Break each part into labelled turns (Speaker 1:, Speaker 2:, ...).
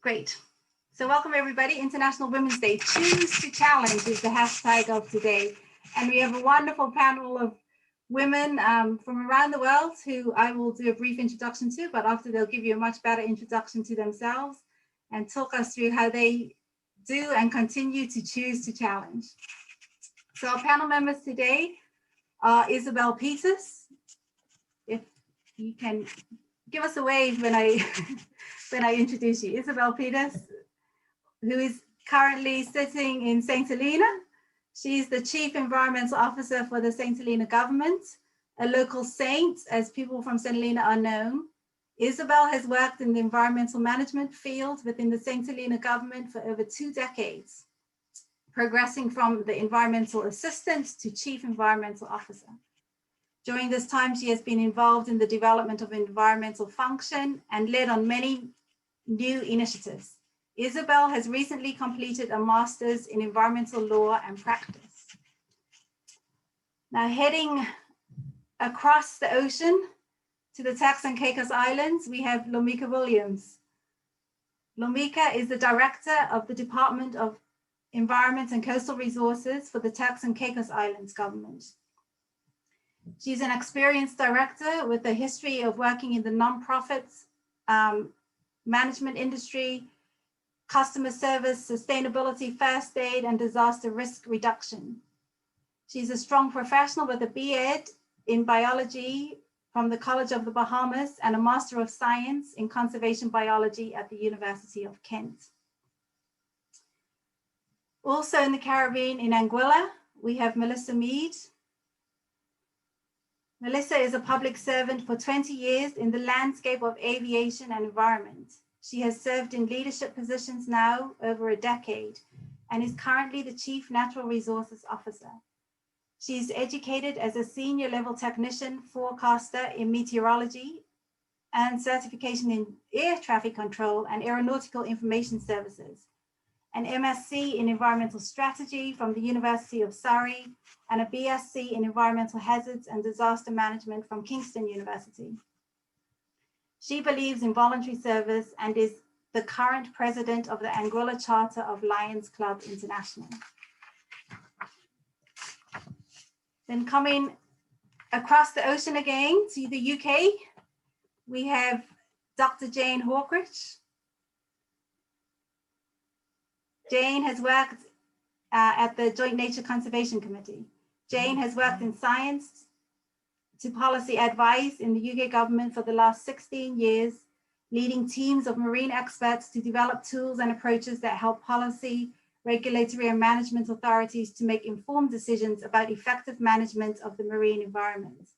Speaker 1: Great. So welcome everybody. International Women's Day. Choose to challenge is the hashtag of today. And we have a wonderful panel of women from around the world who I will do a brief introduction to, but after they'll give you a much better introduction to themselves and talk us through how they do and continue to choose to challenge. So our panel members today are Isabel Peters. If you can give us a wave when I when I introduce you. Isabel Peters, who is currently sitting in St. Helena. She's the Chief Environmental Officer for the St. Helena government, a local saint, as people from St. Helena are known. Isabel has worked in the environmental management field within the St. Helena government for over 2 decades, progressing from the environmental assistant to Chief Environmental Officer. During this time, she has been involved in the development of environmental function and led on many new initiatives. Isabel has recently completed a master's in environmental law and practice. Now heading across the ocean to the Turks and Caicos Islands, we have Lormeka Williams. Lormeka is the director of the Department of Environment and Coastal Resources for the Turks and Caicos Islands government. She's an experienced director with a history of working in the nonprofit management industry, customer service, sustainability, first aid, and disaster risk reduction. She's a strong professional with a B.Ed in biology from the College of the Bahamas and a Master of Science in Conservation Biology at the University of Kent. Also in the Caribbean, in Anguilla, we have Melissa Meade. Melissa is a public servant for 20 years in the landscape of aviation and environment. She has served in leadership positions now over a decade and is currently the Chief Natural Resources Officer. She's educated as a senior level technician forecaster in meteorology and certification in air traffic control and aeronautical information services, an MSc in environmental strategy from the University of SAERI, and a BSc in environmental hazards and disaster management from Kingston University. She believes in voluntary service and is the current president of the Anguilla Charter of Lions Club International. Then coming across the ocean again to the UK, we have Dr. Jane Hawkridge. Jane has worked at the Joint Nature Conservation Committee. Jane has worked in science to policy advice in the UK government for the last 16 years, leading teams of marine experts to develop tools and approaches that help policy, regulatory and management authorities to make informed decisions about effective management of the marine environment.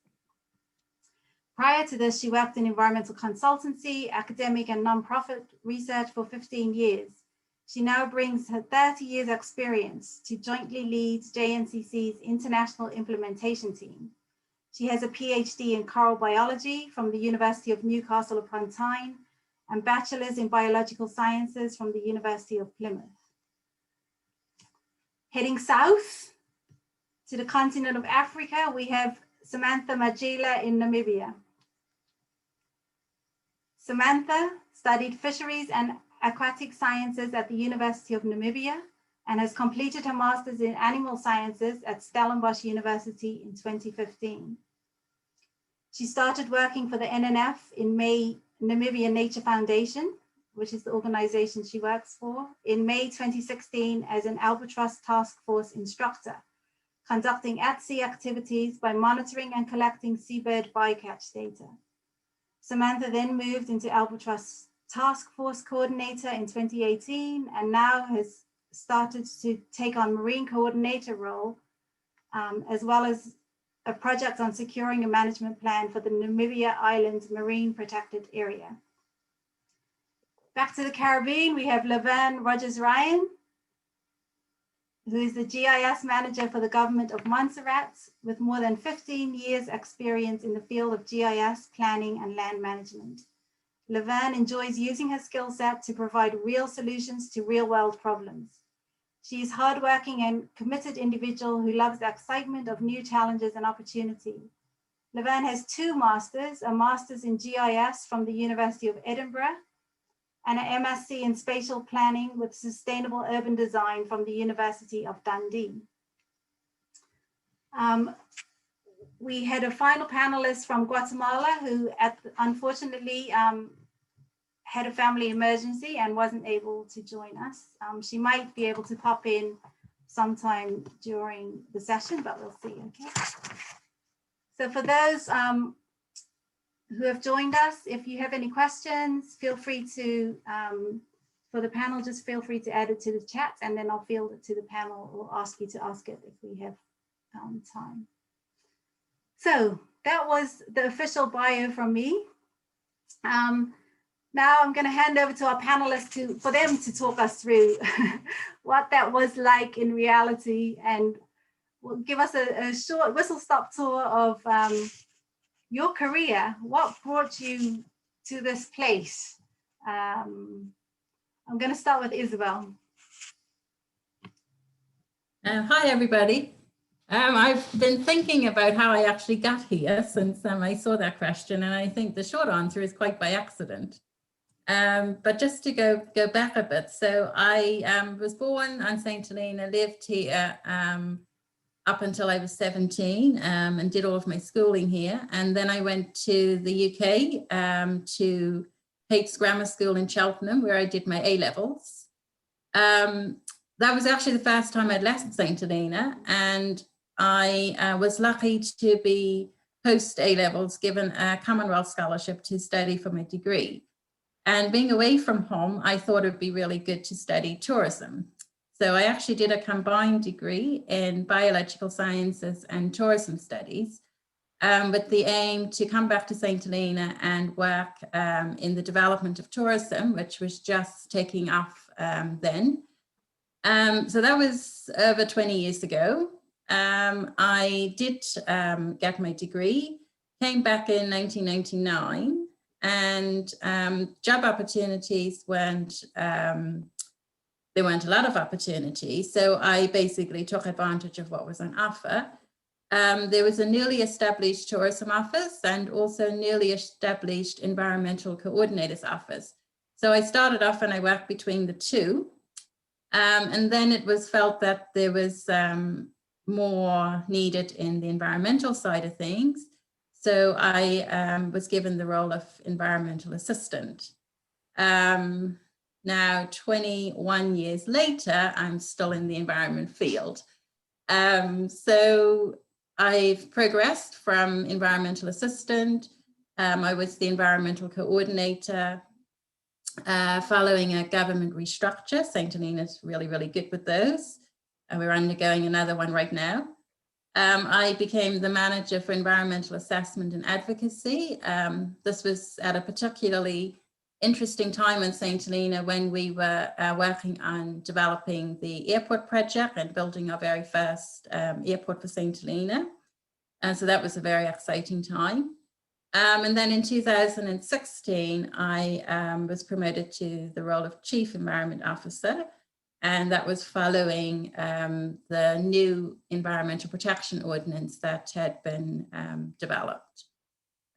Speaker 1: Prior to this, she worked in environmental consultancy, academic and nonprofit research for 15 years. She now brings her 30 years experience to jointly lead JNCC's international implementation team. She has a PhD in coral biology from the University of Newcastle upon Tyne and bachelor's in biological sciences from the University of Plymouth. Heading south to the continent of Africa, we have Samantha Majila in Namibia. Samantha studied fisheries and aquatic sciences at the University of Namibia and has completed her master's in animal sciences at Stellenbosch University in 2015. She started working for the NNF in May, Namibia Nature Foundation, which is the organization she works for, in May 2016 as an Albatross Task Force instructor, conducting at-sea activities by monitoring and collecting seabird bycatch data. Samantha then moved into Albatross Task Force Coordinator in 2018 and now has started to take on Marine Coordinator role, as well as a project on securing a management plan for the Namibia Islands Marine Protected Area. Back to the Caribbean, we have Laverne Rogers-Ryan, who is the GIS manager for the government of Montserrat with more than 15 years experience in the field of GIS planning and land management. Laverne enjoys using her skill set to provide real solutions to real world problems. She is hardworking and committed individual who loves the excitement of new challenges and opportunity. Laverne has 2 masters, a master's in GIS from the University of Edinburgh and an MSc in Spatial Planning with Sustainable Urban Design from the University of Dundee. We had a final panelist from Guatemala who unfortunately had a family emergency and wasn't able to join us. She might be able to pop in sometime during the session, but we'll see, okay? So for those who have joined us, if you have any questions, feel free to, for the panel, just feel free to add it to the chat, and then I'll field it to the panel or ask you to ask it if we have time. So that was the official bio from me. Now I'm going to hand over to our panelists for them to talk us through what that was like in reality, and will give us a short whistle-stop tour of your career. What brought you to this place? I'm going to start with Isabel.
Speaker 2: Hi, everybody. I've been thinking about how I actually got here since I saw that question, and I think the short answer is quite by accident. But just to go back a bit, so I was born on St. Helena, lived here up until I was 17 and did all of my schooling here. And then I went to the UK to Caicos Grammar School in Cheltenham, where I did my A-levels. That was actually the first time I'd left St. Helena, and I was lucky to be post A-levels given a Commonwealth scholarship to study for my degree. And being away from home, I thought it would be really good to study tourism. So I actually did a combined degree in biological sciences and tourism studies with the aim to come back to St. Helena and work in the development of tourism, which was just taking off then. So that was over 20 years ago. I did get my degree, came back in 1999, and job opportunities there weren't a lot of opportunities. So I basically took advantage of what was on offer. There was a newly established tourism office and also newly established environmental coordinators office. So I started off and I worked between the two. And then it was felt that there was more needed in the environmental side of things. So I was given the role of environmental assistant. Now, 21 years later, I'm still in the environment field. So I've progressed from environmental assistant. I was the environmental coordinator. Following a government restructure, St. Helena's really, really good with those. We're undergoing another one right now. I became the manager for environmental assessment and advocacy. This was at a particularly interesting time in St. Helena when we were working on developing the airport project and building our very first airport for St. Helena. So that was a very exciting time. And then in 2016, I was promoted to the role of Chief Environment Officer. And that was following the new Environmental Protection Ordinance that had been developed.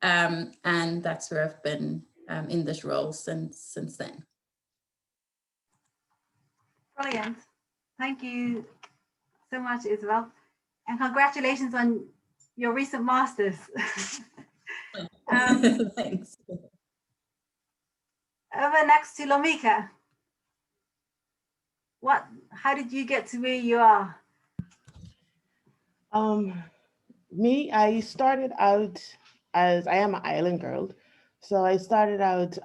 Speaker 2: And that's where I've been in this role since then.
Speaker 1: Brilliant. Thank you so much, Isabel. And congratulations on your recent master's.
Speaker 2: Thanks.
Speaker 1: Over next to Lormeka. How did you get to where you are?
Speaker 3: Me, I started out as, I am an island girl. So I started out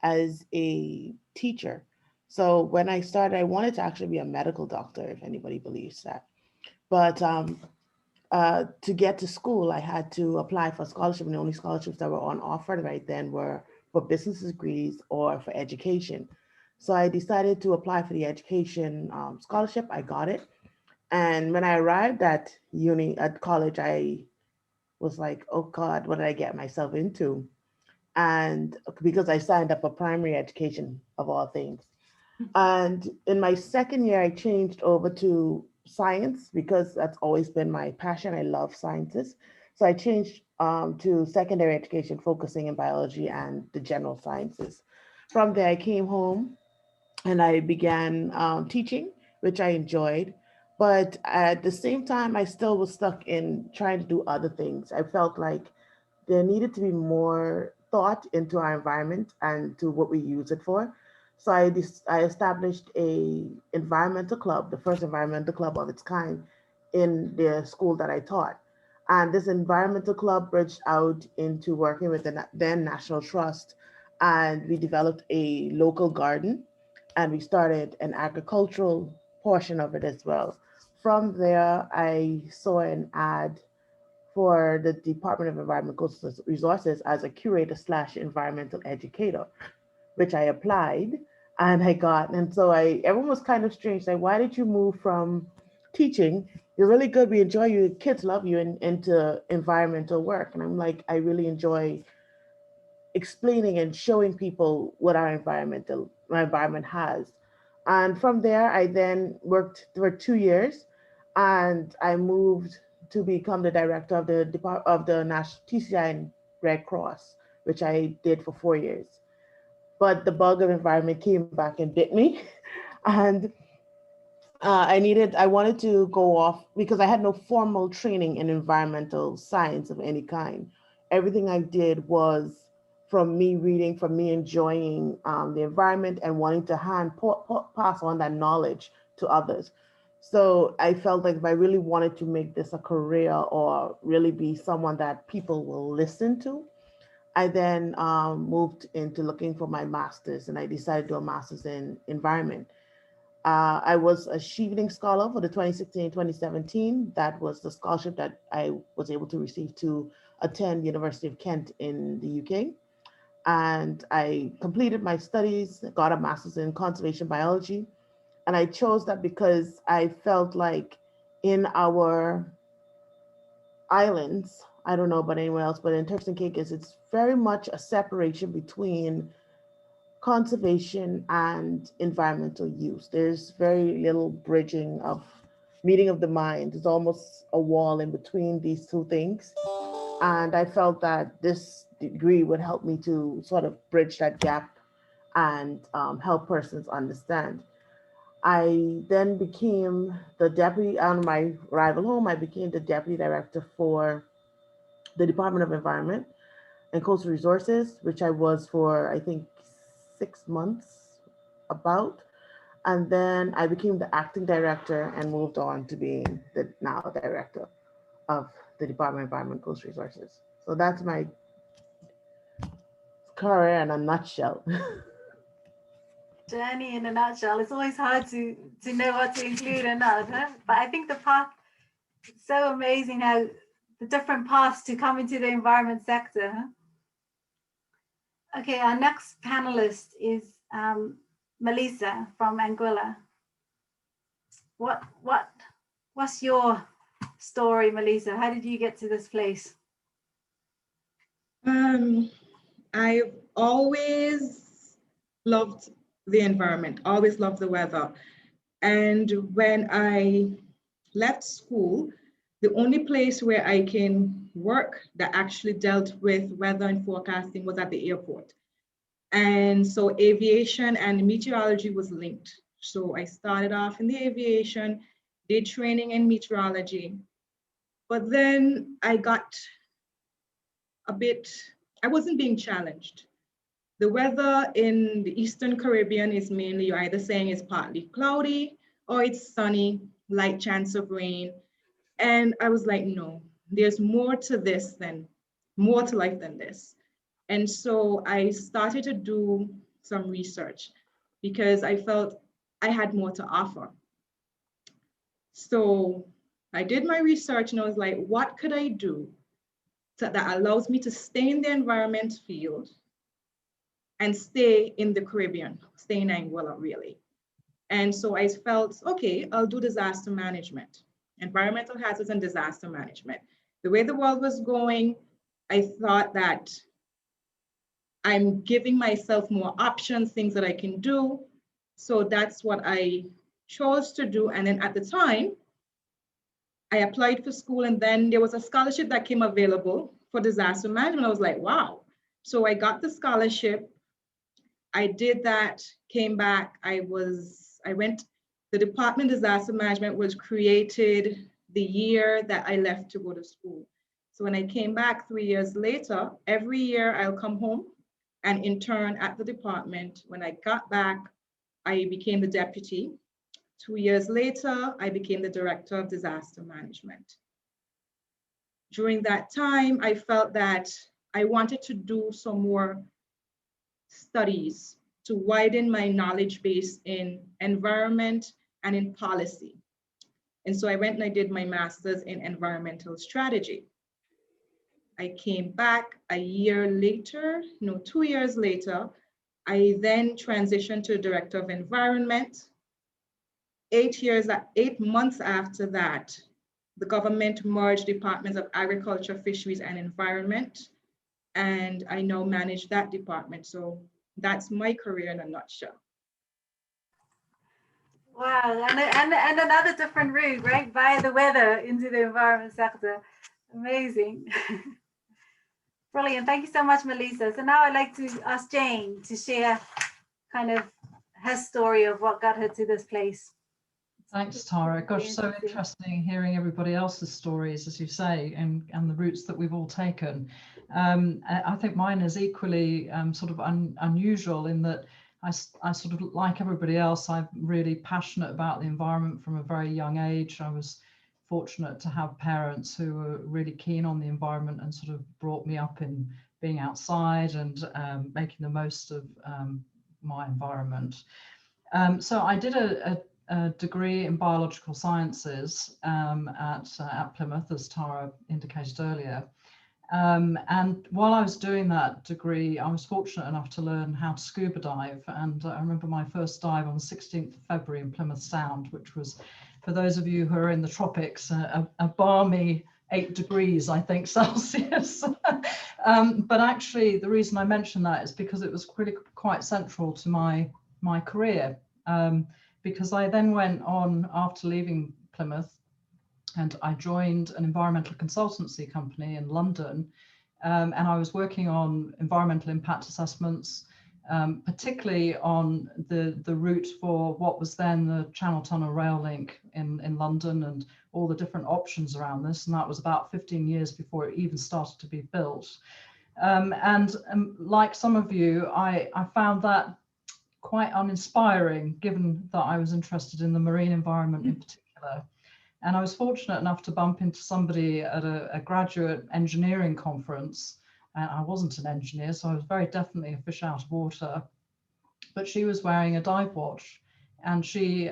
Speaker 3: as a teacher. So when I started, I wanted to actually be a medical doctor, if anybody believes that. But to get to school, I had to apply for scholarship, and the only scholarships that were on offer right then were for business degrees or for education. So I decided to apply for the education scholarship. I got it. And when I arrived at college, I was like, oh God, what did I get myself into? And because I signed up for primary education of all things. And in my second year, I changed over to science because that's always been my passion. I love sciences. So I changed to secondary education, focusing in biology and the general sciences. From there, I came home and I began teaching, which I enjoyed. But at the same time, I still was stuck in trying to do other things. I felt like there needed to be more thought into our environment and to what we use it for. So I established a environmental club, the first environmental club of its kind in the school that I taught. And this environmental club bridged out into working with the then National Trust, and we developed a local garden, and we started an agricultural portion of it as well. From there, I saw an ad for the Department of Environmental Resources as a curator slash environmental educator, which I applied and I got. And so everyone was kind of strange. Like, why did you move from teaching? You're really good. We enjoy you. Kids love you into environmental work. And I'm like, I really enjoy explaining and showing people what my environment has. And from there, I then worked for 2 years, and I moved to become the director of the National TCI and Red Cross, which I did for 4 years. But the bug of environment came back and bit me, and I wanted to go off because I had no formal training in environmental science of any kind. Everything I did was from me reading, from me enjoying the environment and wanting to pass on that knowledge to others. So I felt like if I really wanted to make this a career or really be someone that people will listen to, I then moved into looking for my master's, and I decided to do a master's in environment. I was a Chevening Scholar for the 2016-2017. That was the scholarship that I was able to receive to attend University of Kent in the UK. And I completed my studies, got a master's in conservation biology. And I chose that because I felt like in our islands, I don't know about anywhere else, but in Turks and Caicos, it's very much a separation between conservation and environmental use. There's very little bridging of meeting of the mind. There's almost a wall in between these two things. And I felt that this degree would help me to sort of bridge that gap and help persons understand. I then became the deputy, on my arrival home, I became the deputy director for the Department of Environment and Coastal Resources, which I was for, I think, 6 months about. And then I became the acting director and moved on to being the now director of the Department of Environment and Coastal Resources. So that's my career in a nutshell.
Speaker 1: Journey in a nutshell. It's always hard to know what to include or not, huh? But I think the path, it's so amazing how the different paths to come into the environment sector, huh? Okay, our next panelist is Melissa from Anguilla. What's your story, Melissa? How did you get to this place?
Speaker 4: I've always loved the environment, always loved the weather. And when I left school, the only place where I can work that actually dealt with weather and forecasting was at the airport. And so aviation and meteorology was linked. So I started off in the aviation, did training in meteorology, but then I got I wasn't being challenged. The weather in the Eastern Caribbean is mainly, you're either saying it's partly cloudy or it's sunny, light chance of rain. And I was like, no, there's more to life than this. And so I started to do some research because I felt I had more to offer. So I did my research and I was like, what could I do that allows me to stay in the environment field and stay in the Caribbean, stay in Anguilla, really. And so I felt, okay, I'll do disaster management, environmental hazards and disaster management. The way the world was going, I thought that I'm giving myself more options, things that I can do. So that's what I chose to do. And then at the time, I applied for school, and then there was a scholarship that came available for disaster management. I was like, wow. So I got the scholarship. I did that, came back, the Department of Disaster Management was created the year that I left to go to school. So when I came back 3 years later, every year I'll come home and intern at the department. When I got back, I became the deputy. 2 years later, I became the director of disaster management. During that time, I felt that I wanted to do some more studies to widen my knowledge base in environment and in policy. And so I went and I did my master's in environmental strategy. I came back a year later, no, 2 years later. I then transitioned to director of environment. 8 months after that, the government merged Departments of Agriculture, Fisheries, and Environment, and I now manage that department. So that's my career in a nutshell.
Speaker 1: Wow, and another different route, right? Via the weather into the environment sector. Amazing. Brilliant. Thank you so much, Melissa. So now I'd like to ask Jane to share kind of her story of what got her to this place.
Speaker 5: Thanks, Tara. Gosh, so interesting hearing everybody else's stories, as you say, and the routes that we've all taken. I think mine is equally sort of unusual in that I sort of, like everybody else, I'm really passionate about the environment from a very young age. I was fortunate to have parents who were really keen on the environment and sort of brought me up in being outside and making the most of my environment. So I did a degree in biological sciences at Plymouth, as Tara indicated earlier. And while I was doing that degree, I was fortunate enough to learn how to scuba dive. And I remember my first dive on the 16th of February in Plymouth Sound, which was, for those of you who are in the tropics, a balmy 8 degrees, I think, Celsius. But actually, the reason I mention that is because it was really quite central to my career. Because I then went on, after leaving Plymouth, and I joined an environmental consultancy company in London, and I was working on environmental impact assessments, particularly on the route for what was then the Channel Tunnel rail link in London and all the different options around this, and that was about 15 years before it even started to be built. And like some of you, I found that quite uninspiring, given that I was interested in the marine environment in particular. And I was fortunate enough to bump into somebody at a graduate engineering conference. And I wasn't an engineer, so I was very definitely a fish out of water. But she was wearing a dive watch, and she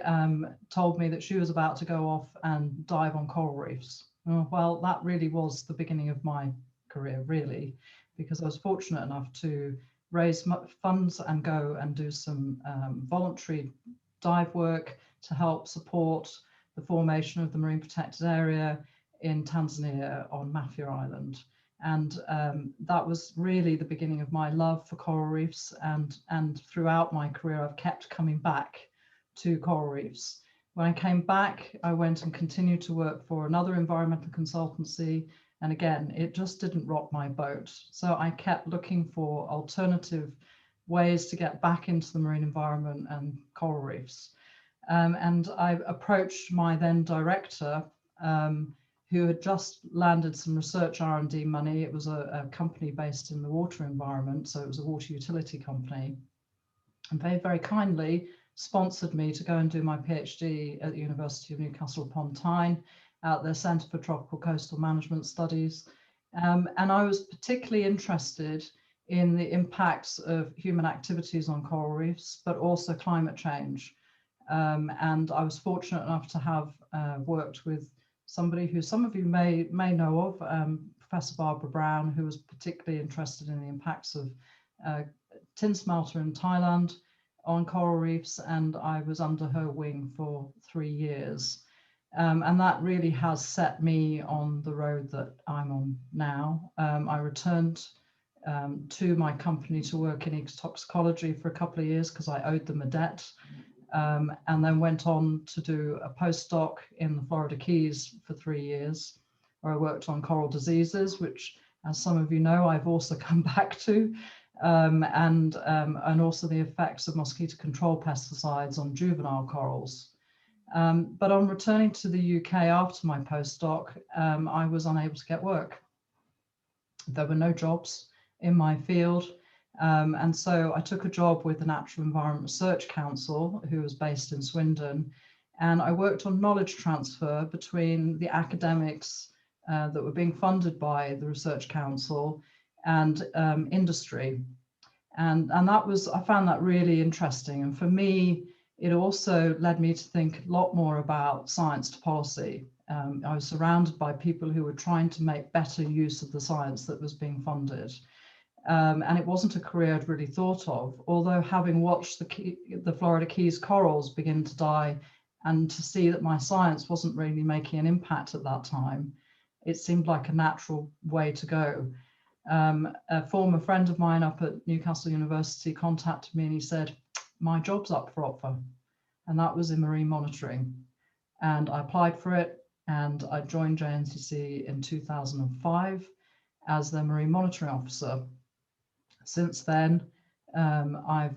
Speaker 5: told me that she was about to go off and dive on coral reefs. Well, that really was the beginning of my career, really, because I was fortunate enough to raise funds and go and do some voluntary dive work to help support the formation of the marine protected area in Tanzania on Mafia Island. And that was really the beginning of my love for coral reefs. And throughout my career, I've kept coming back to coral reefs. When I came back, I went and continued to work for another environmental consultancy. And again, it just didn't rock my boat. So I kept looking for alternative ways to get back into the marine environment and coral reefs. And I approached my then director, who had just landed some research R&D money. It was a company based in the water environment, so it was a water utility company. And they very kindly sponsored me to go and do my PhD at the University of Newcastle upon Tyne, at their Centre for Tropical Coastal Management Studies. And I was particularly interested in the impacts of human activities on coral reefs, but also climate change. And I was fortunate enough to have worked with somebody who some of you may know of, Professor Barbara Brown, who was particularly interested in the impacts of tin smelter in Thailand on coral reefs, and I was under her wing for 3 years. And that really has set me on the road that I'm on now. I returned to my company to work in ecotoxicology for a couple of years because I owed them a debt, and then went on to do a postdoc in the Florida Keys for 3 years, where I worked on coral diseases, which, as some of you know, I've also come back to. and also the effects of mosquito control pesticides on juvenile corals. But on returning to the UK after my postdoc, I was unable to get work. There were no jobs in my field. And so I took a job with the Natural Environment Research Council, who was based in Swindon. And I worked on knowledge transfer between the academics that were being funded by the Research Council and industry. And that was, I found that really interesting. And for me, it also led me to think a lot more about science to policy. I was surrounded by people who were trying to make better use of the science that was being funded. And it wasn't a career I'd really thought of, although having watched the Florida Keys corals begin to die and to see that my science wasn't really making an impact at that time, it seemed like a natural way to go. A former friend of mine up at Newcastle University contacted me and he said, my job's up for offer. And that was in marine monitoring. And I applied for it and I joined JNCC in 2005 as their marine monitoring officer. Since then, I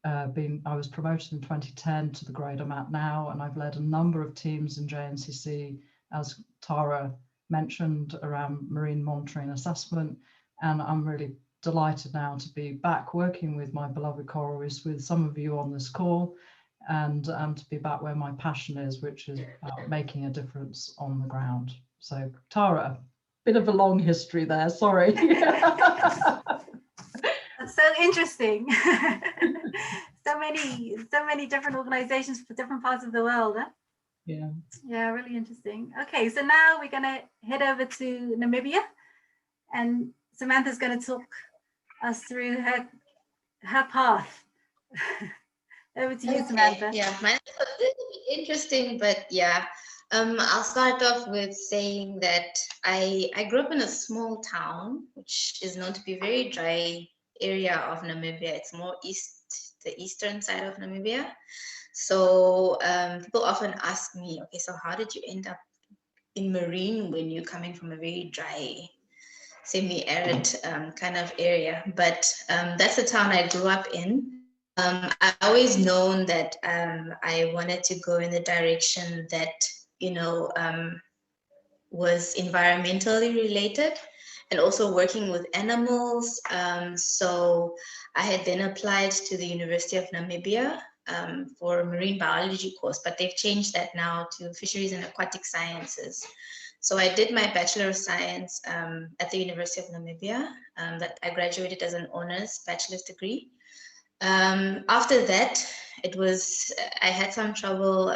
Speaker 5: was promoted in 2010 to the grade I'm at now, and I've led a number of teams in JNCC, as Tara mentioned, around marine monitoring assessment. And I'm really delighted now to be back working with my beloved coral reefs with some of you on this call, and to be back where my passion is, which is about making a difference on the ground. So Tara, bit of a long history there, sorry.
Speaker 1: That's so interesting. so many different organizations for different parts of the world, huh? Yeah, really interesting. Okay, so now we're gonna head over to Namibia, and Samantha's gonna talk us through her path. Over to you, Samantha.
Speaker 6: Yeah, mine was a little bit interesting, but yeah. I'll start off with saying that I grew up in a small town, which is known to be a very dry area of Namibia. It's more the eastern side of Namibia. So people often ask me, okay, so how did you end up in marine when you're coming from a very dry, semi-arid kind of area? But that's the town I grew up in. I've always known that I wanted to go in the direction that, you know, was environmentally related and also working with animals. So I had then applied to the University of Namibia for a marine biology course, but they've changed that now to fisheries and aquatic sciences. So I did my Bachelor of Science at the University of Namibia that I graduated as an honors bachelor's degree. After that, I had some trouble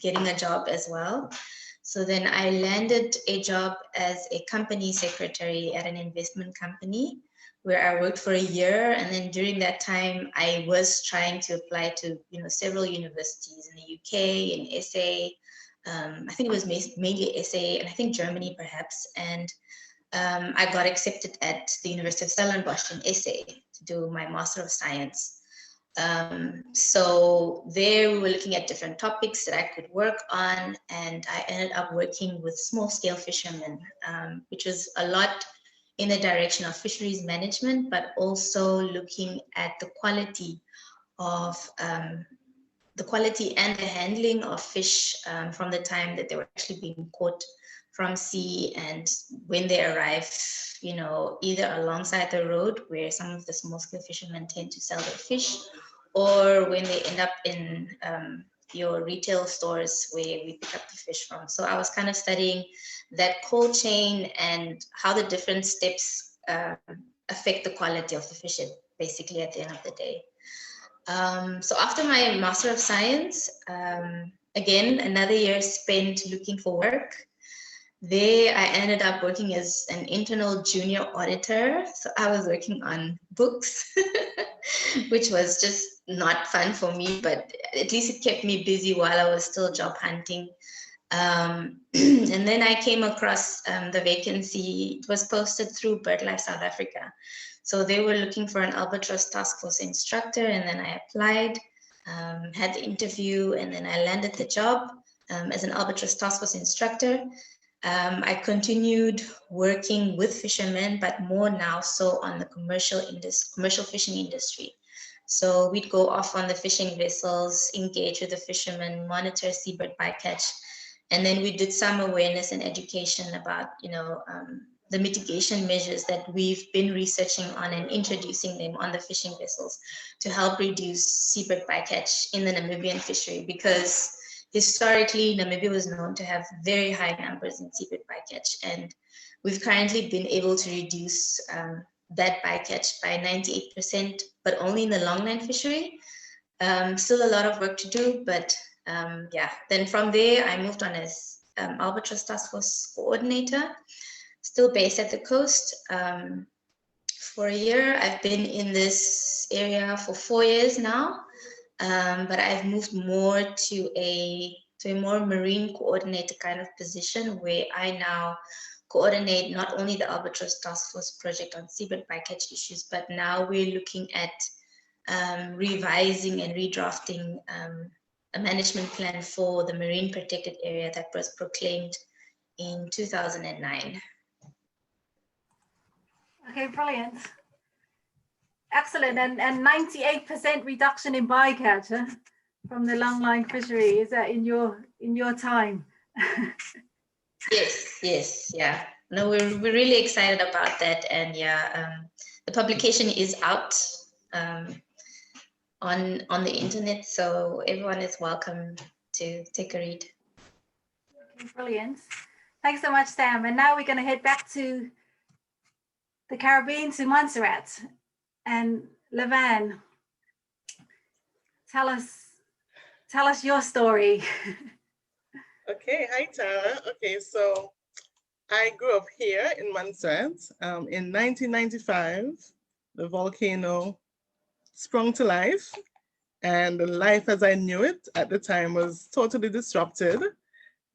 Speaker 6: getting a job as well. So then I landed a job as a company secretary at an investment company where I worked for a year. And then during that time, I was trying to apply to, you know, several universities in the UK, in SA. I think it was mainly SA, and I think Germany perhaps. And I got accepted at the University of Stellenbosch in SA to do my Master of Science. So there we were looking at different topics that I could work on, and I ended up working with small-scale fishermen, which was a lot in the direction of fisheries management, but also looking at the quality of the quality and the handling of fish from the time that they were actually being caught from sea and when they arrive, you know, either alongside the road where some of the small-scale fishermen tend to sell their fish, or when they end up in your retail stores where we pick up the fish from. So I was kind of studying that cold chain and how the different steps affect the quality of the fish, basically at the end of the day. So after my Master of Science, again, another year spent looking for work. There, I ended up working as an internal junior auditor. So I was working on books, which was just not fun for me, but at least it kept me busy while I was still job hunting. And then I came across the vacancy. It was posted through BirdLife South Africa. So they were looking for an albatross task force instructor, and then I applied, had the interview, and then I landed the job as an albatross task force instructor. I continued working with fishermen, but more now so on the commercial fishing industry. So we'd go off on the fishing vessels, engage with the fishermen, monitor seabird bycatch, and then we did some awareness and education about, the mitigation measures that we've been researching on and introducing them on the fishing vessels to help reduce seabird bycatch in the Namibian fishery, because historically Namibia was known to have very high numbers in seabird bycatch, and we've currently been able to reduce that bycatch by 98%, but only in the longline fishery. Still a lot of work to do, but yeah. Then from there, I moved on as Albatross Task Force Coordinator, still based at the coast. For a year, I've been in this area for 4 years now, but I've moved more to a more marine coordinator kind of position, where I now coordinate not only the Albatross Task Force project on seabird bycatch issues, but now we're looking at revising and redrafting a management plan for the marine protected area that was proclaimed in 2009.
Speaker 1: Okay, brilliant. Excellent. And 98% reduction in bycatch from the longline fishery. Is that in your time?
Speaker 6: Yes, yeah. No, we're really excited about that, and yeah, the publication is out on the internet, so everyone is welcome to take a read.
Speaker 1: Okay, brilliant. Thanks so much, Sam. And now we're going to head back to the Caribbean, to Montserrat. And Levan, tell us your story.
Speaker 7: Okay, hi Tara. Okay, so I grew up here in Montserrat. In 1995, the volcano sprung to life, and life as I knew it at the time was totally disrupted.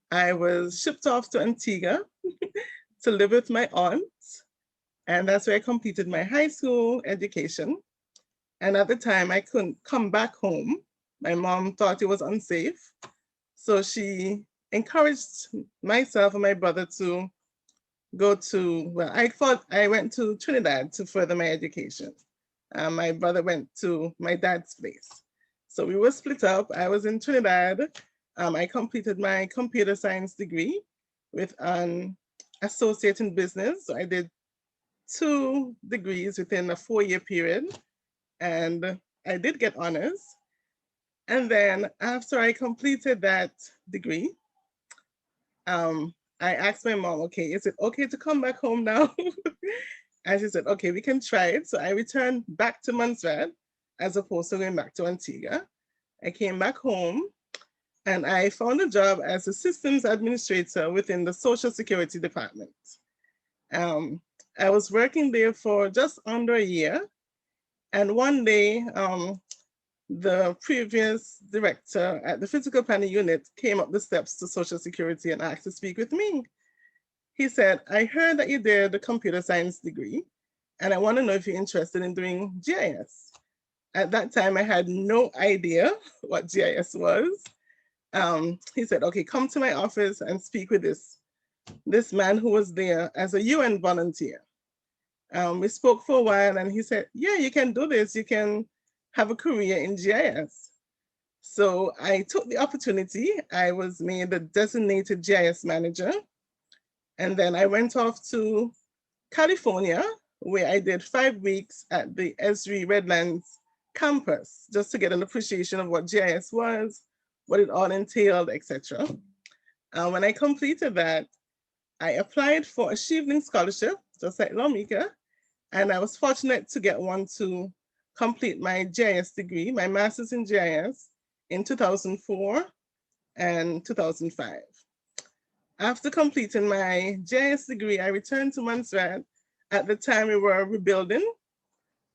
Speaker 7: I was shipped off to Antigua to live with my aunt, and that's where I completed my high school education. And at the time, I couldn't come back home. My mom thought it was unsafe, so she encouraged myself and my brother to go to, well, I went to Trinidad to further my education. My brother went to my dad's place. So we were split up. I was in Trinidad. I completed my computer science degree with an associate in business. So I did 2 degrees within a 4-year period, and I did get honors. And then after I completed that degree, I asked my mom, okay, is it okay to come back home now? And she said, okay, we can try it. So I returned back to Montserrat as opposed to going back to Antigua. I came back home and I found a job as a systems administrator within the Social Security Department. I was working there for just under a year. And one day, the previous director at the physical planning unit came up the steps to Social Security and asked to speak with me. He said, I heard that you did a computer science degree, and I want to know if you're interested in doing GIS. At that time, I had no idea what GIS was. He said, okay, come to my office and speak with this man who was there as a UN volunteer. We spoke for a while and he said, yeah, you can do this. You can have a career in GIS. So I took the opportunity. I was made the designated GIS manager. And then I went off to California, where I did 5 weeks at the Esri Redlands campus, just to get an appreciation of what GIS was, what it all entailed, etc. When I completed that, I applied for a Shielding Scholarship, just like Lormeka, and I was fortunate to get one to complete my GIS degree, my master's in GIS, in 2004 and 2005. After completing my GIS degree, I returned to Montserrat. At the time we were rebuilding,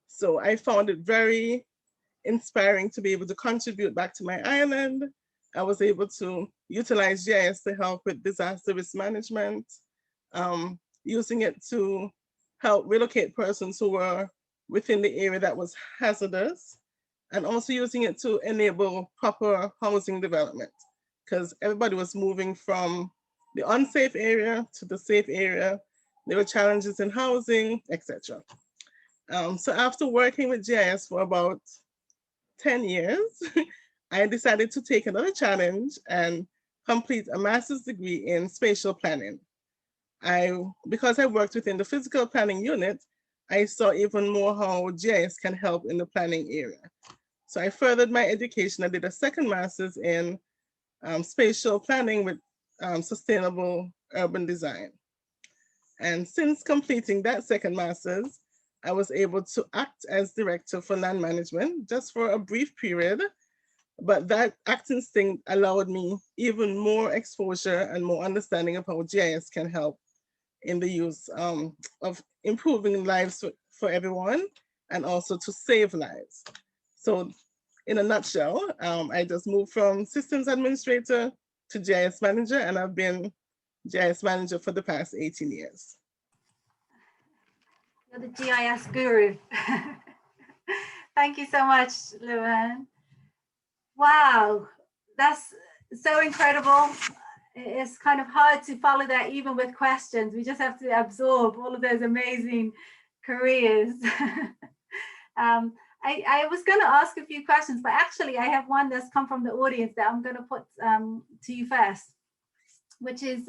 Speaker 7: so I found it very inspiring to be able to contribute back to my island. I was able to utilize GIS to help with disaster risk management, using it to help relocate persons who were within the area that was hazardous, and also using it to enable proper housing development, because everybody was moving from the unsafe area to the safe area. There were challenges in housing, etc. So after working with GIS for about 10 years, I decided to take another challenge and complete a master's degree in spatial planning. Because I worked within the physical planning unit, I saw even more how GIS can help in the planning area. So I furthered my education. I did a second master's in spatial planning with sustainable urban design. And since completing that second master's, I was able to act as director for land management just for a brief period, but that acting stint allowed me even more exposure and more understanding of how GIS can help in the use of improving lives for everyone and also to save lives. So in a nutshell, I just moved from systems administrator to GIS manager, and I've been GIS manager for the past 18 years.
Speaker 1: You're the GIS guru. Thank you so much, Luann. Wow, that's so incredible. It's kind of hard to follow that even with questions. We just have to absorb all of those amazing careers. I was going to ask a few questions, but actually I have one that's come from the audience that I'm going to put to you first, which is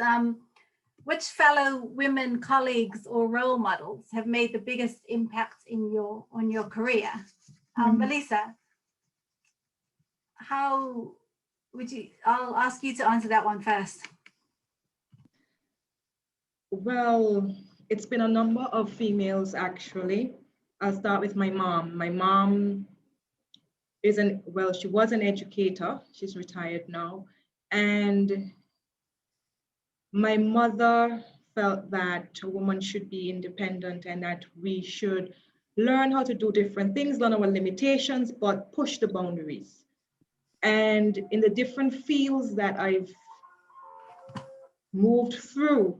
Speaker 1: which fellow women colleagues or role models have made the biggest impact on your career? Melissa, how would you? I'll ask you to answer that one first.
Speaker 4: Well, it's been a number of females actually. I'll start with my mom. My mom she was an educator. She's retired now. And my mother felt that a woman should be independent and that we should learn how to do different things, learn our limitations, but push the boundaries. And in the different fields that I've moved through,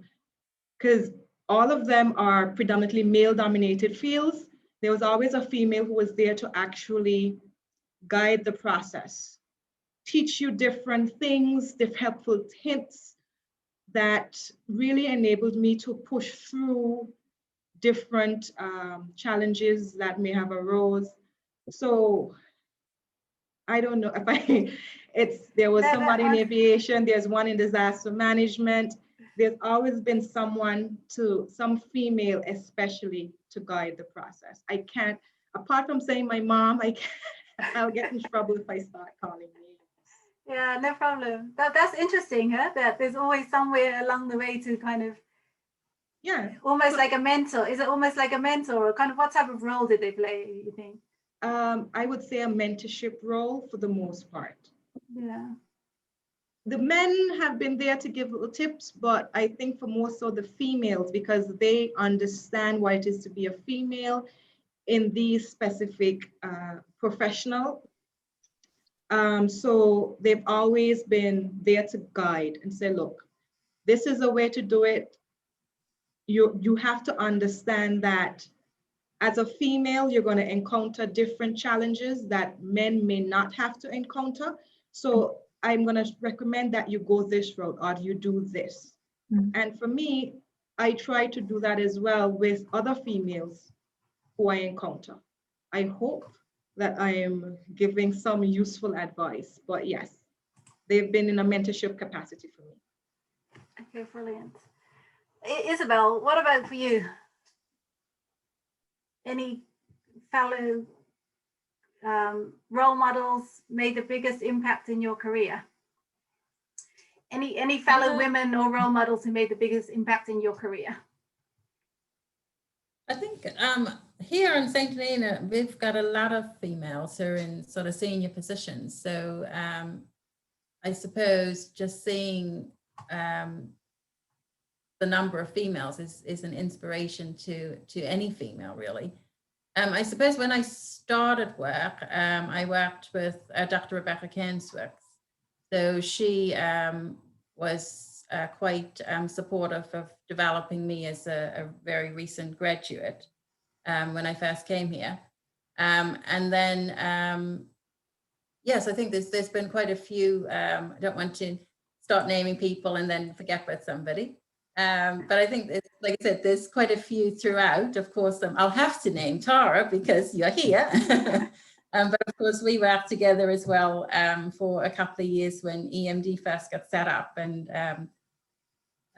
Speaker 4: because all of them are predominantly male-dominated fields, there was always a female who was there to actually guide the process, teach you different things, helpful hints that really enabled me to push through different challenges that may have arose. So I don't know if there was somebody in aviation, there's one in disaster management. There's always been some female especially to guide the process. I can't, apart from saying my mom, I'll get in trouble if I start calling names.
Speaker 1: Yeah, no problem. That's interesting, huh? That there's always somewhere along the way to kind of,
Speaker 4: yeah,
Speaker 1: almost like a mentor. Is it almost like a mentor, or kind of what type of role did they play, you think?
Speaker 4: I would say a mentorship role for the most part.
Speaker 1: Yeah.
Speaker 4: The men have been there to give little tips, but I think for more so the females, because they understand what it is to be a female in these specific professional. So they've always been there to guide and say, look, this is a way to do it. You have to understand that as a female, you're going to encounter different challenges that men may not have to encounter. So I'm going to recommend that you go this route or you do this. Mm-hmm. And for me, I try to do that as well with other females who I encounter. I hope that I am giving some useful advice, but yes, they've been in a mentorship capacity for me.
Speaker 1: Okay, brilliant. Isabel, what about for you? Any fellow role models made the biggest impact in your career? Any fellow women or role models who made the biggest impact in your career?
Speaker 2: I think here in St. Helena, we've got a lot of females who are in sort of senior positions. So I suppose just seeing the number of females is an inspiration to any female, really. I suppose when I started work, I worked with Dr. Rebecca Kensworth. So she was quite supportive of developing me as a very recent graduate when I first came here. And then, yes, I think there's been quite a few, I don't want to start naming people and then forget about somebody. But I think, like I said, there's quite a few throughout. Of course, I'll have to name Tara because you're here. But of course, we worked together as well for a couple of years when EMD first got set up, and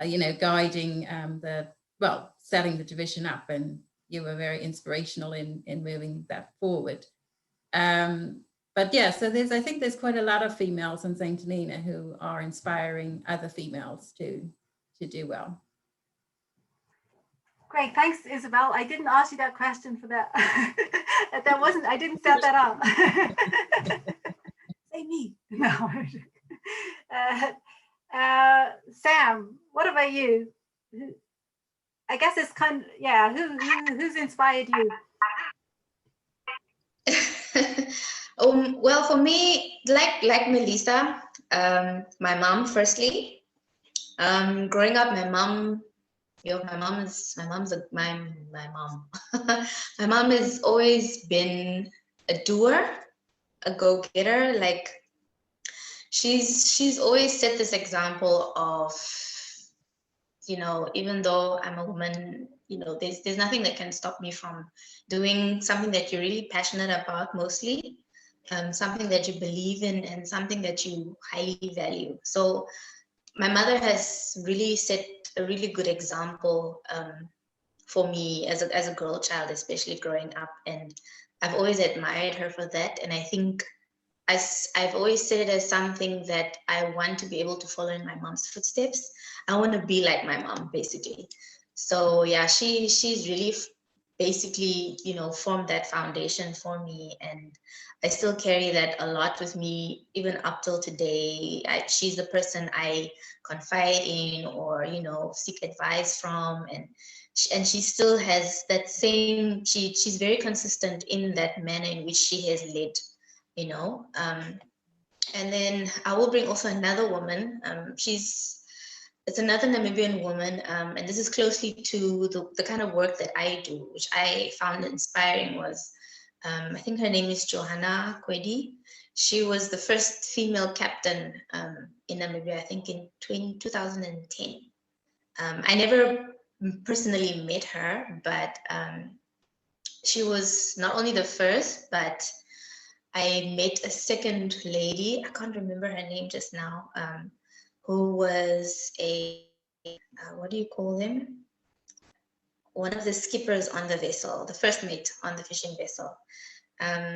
Speaker 2: you know, guiding setting the division up, and you were very inspirational in moving that forward. But yeah, so I think there's quite a lot of females in St. Helena who are inspiring other females to do well.
Speaker 1: Great, thanks, Isabel. I didn't ask you that question for that. I didn't set that up. Say me. No. Sam, what about you? I guess it's kind of, yeah, who's inspired you?
Speaker 6: Well, for me, like Melissa, my mom, firstly, growing up, my mom. My mom. My mom has always been a doer, a go-getter. Like she's always set this example of, you know, even though I'm a woman, you know, there's nothing that can stop me from doing something that you're really passionate about, mostly, something that you believe in and something that you highly value. So my mother has really set a really good example for me as a girl child, especially growing up, and I've always admired her for that. And I think I've always said it as something that I want to be able to follow in my mom's footsteps. I want to be like my mom, basically. So yeah, she's really basically, you know, formed that foundation for me, and I still carry that a lot with me even up till today. She's the person I confide in, or, you know, seek advice from, and she still has that same, she's very consistent in that manner in which she has led, you know. And then I will bring also another woman. It's another Namibian woman, and this is closely to the kind of work that I do, which I found inspiring. Was I think her name is Johanna Kwedi. She was the first female captain in Namibia, I think in 2010. I never personally met her, but she was not only the first, but I met a second lady, I can't remember her name just now, who was what do you call them? One of the skippers on the vessel, the first mate on the fishing vessel.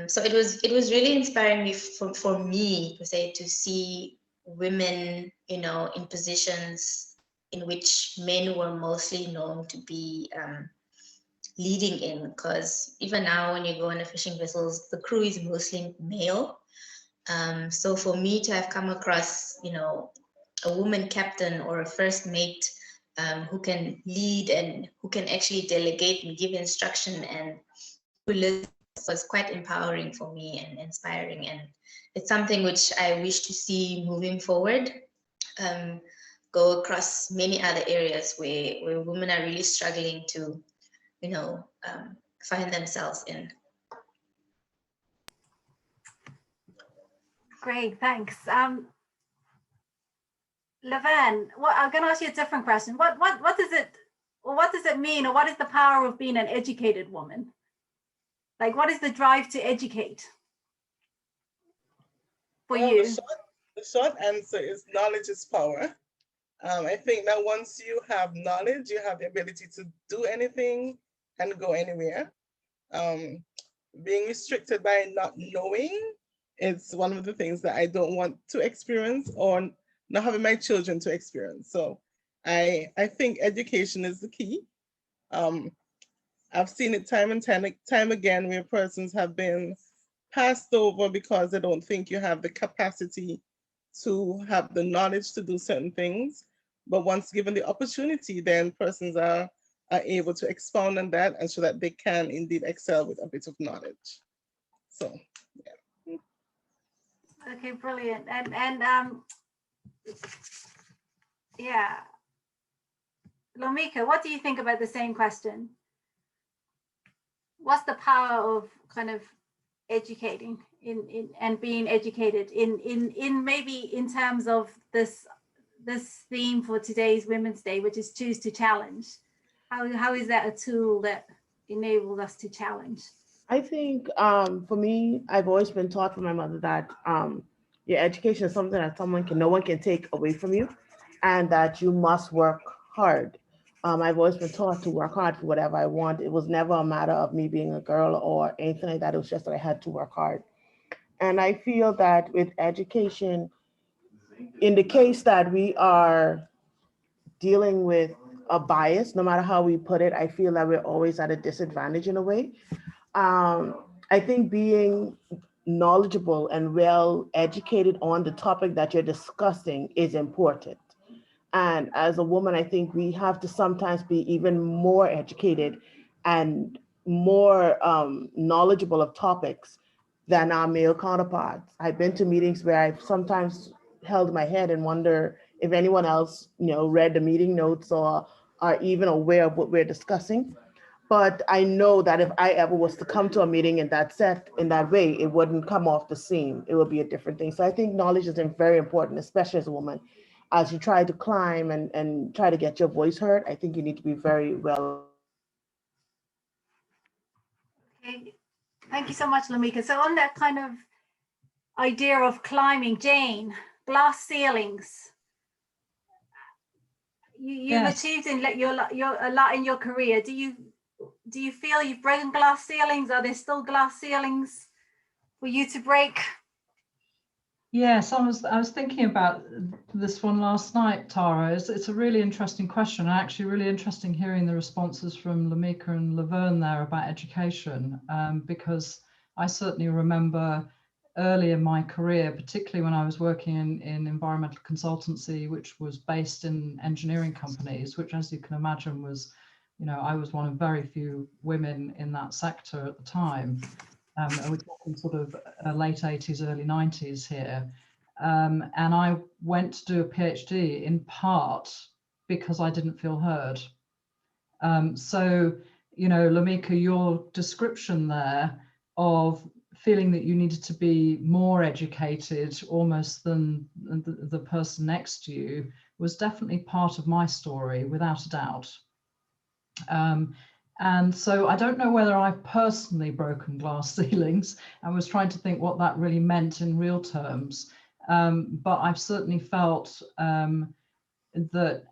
Speaker 6: So it was really inspiring me for me per se to see women, you know, in positions in which men were mostly known to be leading in, because even now when you go on the fishing vessels, the crew is mostly male. So for me to have come across, you know, a woman captain or a first mate who can lead and who can actually delegate and give instruction and was quite empowering for me and inspiring, and it's something which I wish to see moving forward, go across many other areas where women are really struggling to, you know, find themselves in.
Speaker 1: Great, thanks. Laverne, I'm going to ask you a different question. What does it mean, or what is the power of being an educated woman? Like, what is the drive to educate for you?
Speaker 7: The short answer is knowledge is power. I think that once you have knowledge, you have the ability to do anything and go anywhere. Being restricted by not knowing is one of the things that I don't want to experience, or not having my children to experience. So I think education is the key. I've seen it time and time again where persons have been passed over because they don't think you have the capacity to have the knowledge to do certain things. But once given the opportunity, then persons are able to expound on that and so that they can indeed excel with a bit of knowledge. So, yeah.
Speaker 1: Okay, brilliant. And yeah. Lormeka, what do you think about the same question? What's the power of kind of educating and being educated in maybe in terms of this this theme for today's Women's Day, which is choose to challenge. How is that a tool that enables us to challenge?
Speaker 3: I think for me, I've always been taught from my mother that your education is something that no one can take away from you, and that you must work hard. I've always been taught to work hard for whatever I want. It was never a matter of me being a girl or anything like that. It was just that I had to work hard. And I feel that with education, in the case that we are dealing with a bias, no matter how we put it, I feel that we're always at a disadvantage in a way. I think being knowledgeable and well educated on the topic that you're discussing is important. And as a woman, I think we have to sometimes be even more educated and more knowledgeable of topics than our male counterparts. I've been to meetings where I've sometimes held my head and wonder if anyone else, read the meeting notes or are even aware of what we're discussing. But I know that if I ever was to come to a meeting in that way, it wouldn't come off the same. It would be a different thing. So I think knowledge is very important, especially as a woman. As you try to climb and try to get your voice heard, I think you need to be very well.
Speaker 1: Okay. Thank you so much, Lormeka. So on that kind of idea of climbing, Jane, glass ceilings. You've
Speaker 5: Yes.
Speaker 1: achieved a lot in your career. Do you feel you've broken glass ceilings? Are there still glass ceilings for you to break?
Speaker 5: Yes, I was thinking about this one last night, Tara. It's a really interesting question, and actually really interesting hearing the responses from Lormeka and Laverne there about education, because I certainly remember early in my career, particularly when I was working in environmental consultancy, which was based in engineering companies, which, as you can imagine, was, I was one of very few women in that sector at the time. We're talking sort of late 80s, early 90s here. And I went to do a PhD in part because I didn't feel heard. So, Lormeka, your description there of feeling that you needed to be more educated almost than the person next to you was definitely part of my story, without a doubt. And so I don't know whether I've personally broken glass ceilings. I was trying to think what that really meant in real terms. But I've certainly felt that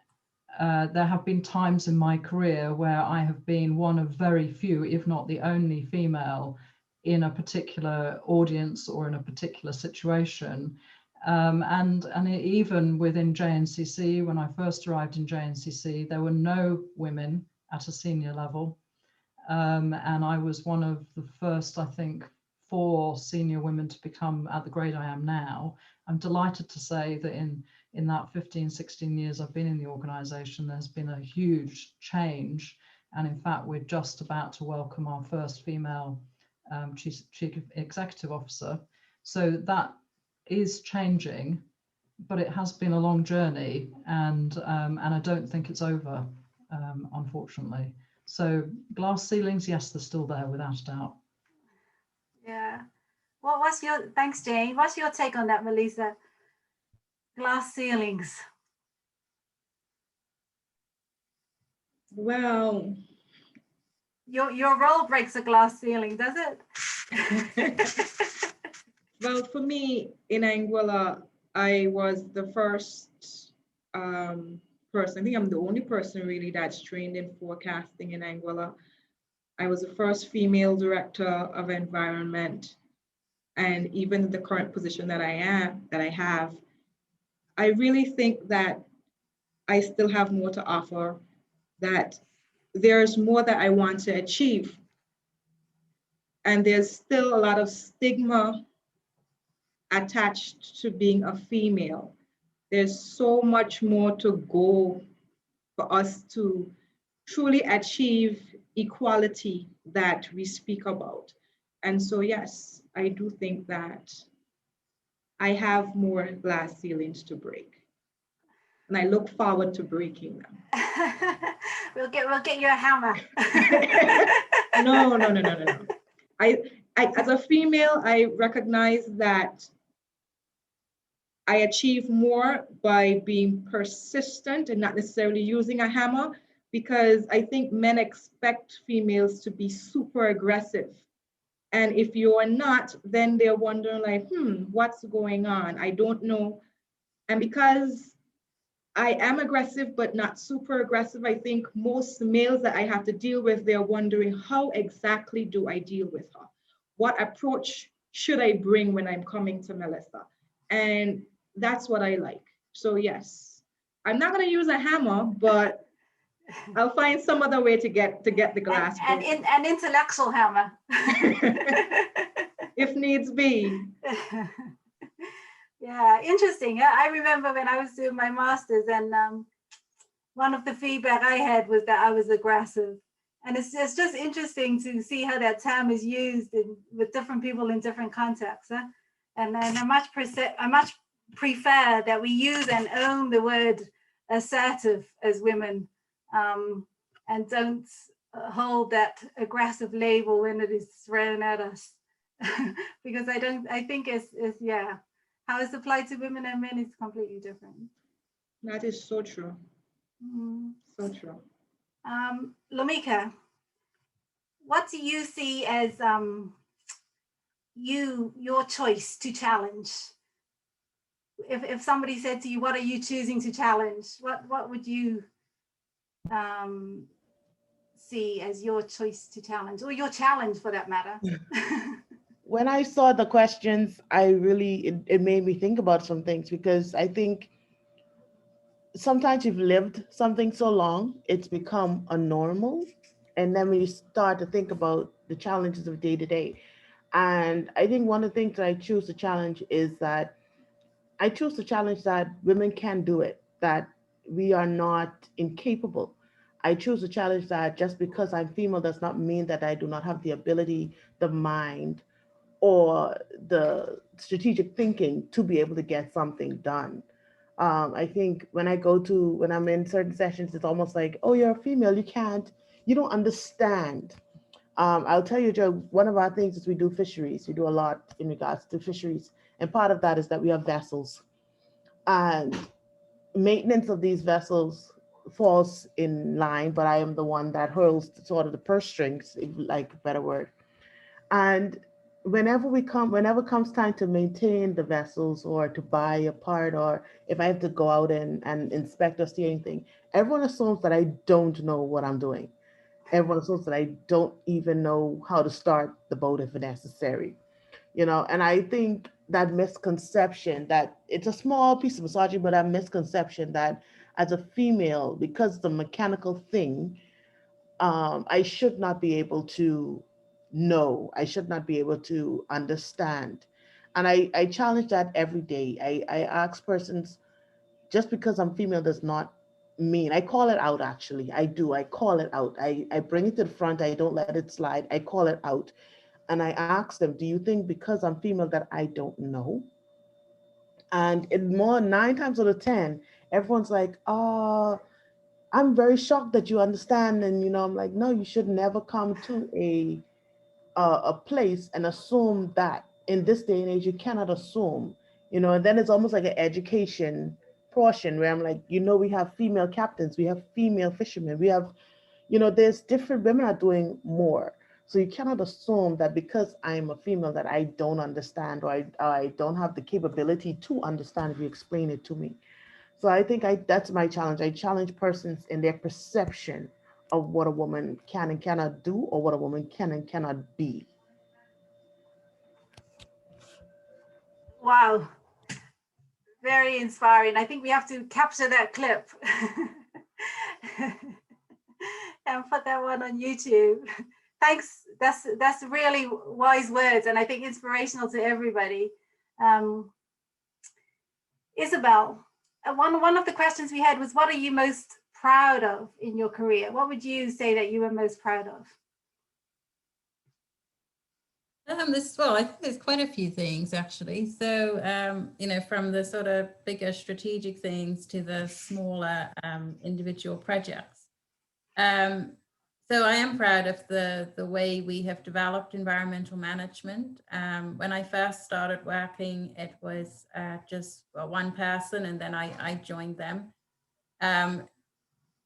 Speaker 5: there have been times in my career where I have been one of very few, if not the only female in a particular audience or in a particular situation. And even within JNCC, when I first arrived in JNCC, there were no women at a senior level. And I was one of the first, I think, 4 senior women to become at the grade I am now. I'm delighted to say that in that 15, 16 years I've been in the organization, there's been a huge change. And in fact, we're just about to welcome our first female chief executive officer. So that is changing, but it has been a long journey, and I don't think it's over, unfortunately. So glass ceilings, yes, they're still there without a doubt.
Speaker 1: Yeah. Well, thanks, Jane. What's your take on that, Melissa? Glass ceilings.
Speaker 4: Well,
Speaker 1: your role breaks a glass ceiling, does it?
Speaker 4: well, for me in Anguilla, I was the first person. I think I'm the only person really that's trained in forecasting in Anguilla. I was the first female director of environment, and even the current position that I have, I really think that I still have more to offer, that there's more that I want to achieve. And there's still a lot of stigma attached to being a female. There's so much more to go for us to truly achieve equality that we speak about. And so, yes, I do think that I have more glass ceilings to break. And I look forward to breaking them.
Speaker 1: We'll get you a hammer.
Speaker 4: No. I as a female, I recognize that I achieve more by being persistent and not necessarily using a hammer, because I think men expect females to be super aggressive. And if you are not, then they're wondering like, what's going on? I don't know. And because I am aggressive, but not super aggressive, I think most males that I have to deal with, they're wondering, how exactly do I deal with her? What approach should I bring when I'm coming to Melissa? And that's what I like. So yes, I'm not going to use a hammer, but I'll find some other way to get the glass.
Speaker 1: And an intellectual hammer.
Speaker 4: If needs be.
Speaker 1: Yeah, interesting. I remember when I was doing my master's, and one of the feedback I had was that I was aggressive. And it's just interesting to see how that term is used with different people in different contexts. And I much prefer that we use and own the word assertive as women, and don't hold that aggressive label when it is thrown at us. Because I think it's yeah, how it's applied to women and men is completely different.
Speaker 4: That is so true. So true.
Speaker 1: Lormeka, what do you see as your choice to challenge? If somebody said to you, what are you choosing to challenge? What would you see as your choice to challenge, or your challenge for that matter?
Speaker 3: When I saw the questions, it made me think about some things, because I think sometimes you've lived something so long, it's become a normal. And then when you start to think about the challenges of day to day. And I think one of the things that I choose to challenge is that I choose to challenge that women can do it, that we are not incapable. I choose to challenge that just because I'm female does not mean that I do not have the ability, the mind, or the strategic thinking to be able to get something done. I think when I'm in certain sessions, it's almost like, oh, you're a female, you don't understand. I'll tell you, Joe, one of our things is we do fisheries. We do a lot in regards to fisheries. And part of that is that we have vessels. And maintenance of these vessels falls in line, but I am the one that hurls sort of the purse strings, if like a better word. And whenever comes time to maintain the vessels or to buy a part, or if I have to go out and inspect or see anything, everyone assumes that I don't know what I'm doing. Everyone assumes that I don't even know how to start the boat if necessary. And I think that misconception, that it's a small piece of misogyny, but that misconception that as a female, because it's a mechanical thing, I should not be able to know. I should not be able to understand. And I challenge that every day. I ask persons, just because I'm female does not mean, I call it out actually. I do. I call it out. I bring it to the front. I don't let it slide. I call it out. And I ask them, do you think because I'm female that I don't know? And in more 9 times out of 10, everyone's like, I'm very shocked that you understand. And, I'm like, no, you should never come to a place and assume that. In this day and age, you cannot assume, and then it's almost like an education portion where I'm like, we have female captains, we have female fishermen, we have, there's different women are doing more. So you cannot assume that because I'm a female that I don't understand, or I don't have the capability to understand if you explain it to me. So I think that's my challenge. I challenge persons in their perception of what a woman can and cannot do, or what a woman can and cannot be.
Speaker 1: Wow. Very inspiring. I think we have to capture that clip and put that one on YouTube. Thanks. That's really wise words, and I think inspirational to everybody. Isabel, one of the questions we had was, what are you most proud of in your career? What would you say that you were most proud of?
Speaker 2: Well, I think there's quite a few things actually. So, from the sort of bigger strategic things to the smaller individual projects. So So I am proud of the way we have developed environmental management. When I first started working, it was just one person, and then I joined them.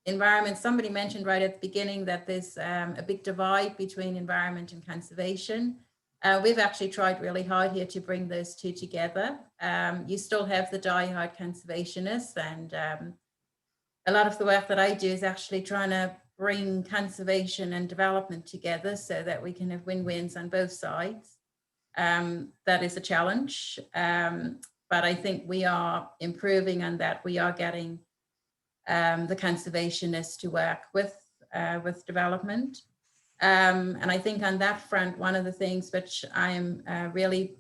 Speaker 2: Environment, somebody mentioned right at the beginning that there's a big divide between environment and conservation. We've actually tried really hard here to bring those two together. You still have the die-hard conservationists, and a lot of the work that I do is actually trying to bring conservation and development together so that we can have win-wins on both sides. That is a challenge, but I think we are improving on that. We are getting the conservationists to work with development. And I think on that front, one of the things which I am really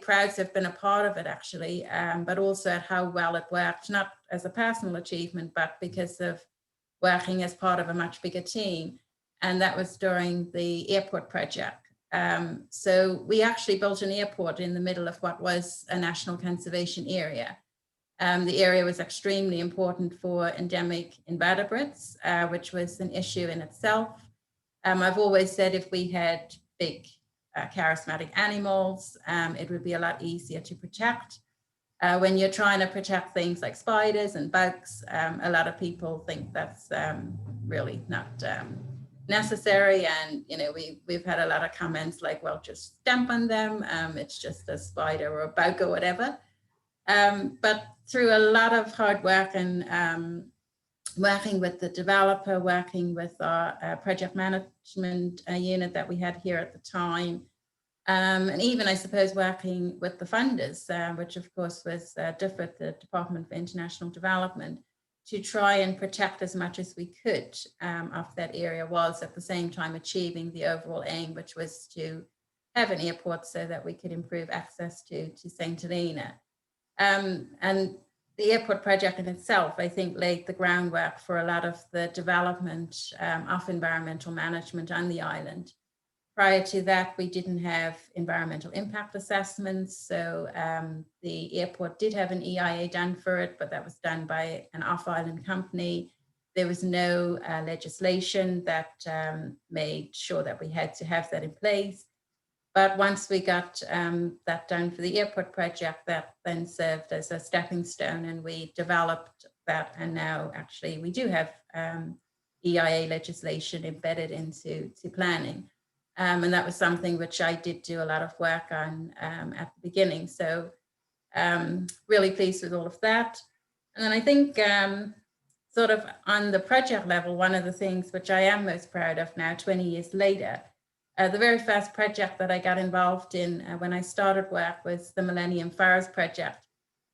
Speaker 2: proud to have been a part of it actually, but also at how well it worked, not as a personal achievement, but because of working as part of a much bigger team. And that was during the airport project. So we actually built an airport in the middle of what was a national conservation area. The area was extremely important for endemic invertebrates, which was an issue in itself. I've always said if we had big charismatic animals, it would be a lot easier to protect. When you're trying to protect things like spiders and bugs, a lot of people think that's really not necessary. And, you know, we've had a lot of comments like, well, just stamp on them. It's just a spider or a bug or whatever. But through a lot of hard work and working with the developer, working with our project management unit that we had here at the time, and even, I suppose, working with the funders, which of course was DFID, the Department for International Development, to try and protect as much as we could of that area, whilst at the same time achieving the overall aim, which was to have an airport so that we could improve access to St. Helena. And the airport project in itself, I think, laid the groundwork for a lot of the development of environmental management on the island. Prior to that, we didn't have environmental impact assessments. So the airport did have an EIA done for it, but that was done by an off-island company. There was no legislation that made sure that we had to have that in place. But once we got that done for the airport project, that then served as a stepping stone, and we developed that. And now actually we do have EIA legislation embedded into planning. And that was something which I did do a lot of work on at the beginning. So really pleased with all of that. And then I think sort of on the project level, one of the things which I am most proud of now, 20 years later, the very first project that I got involved in when I started work was the Millennium Forest Project.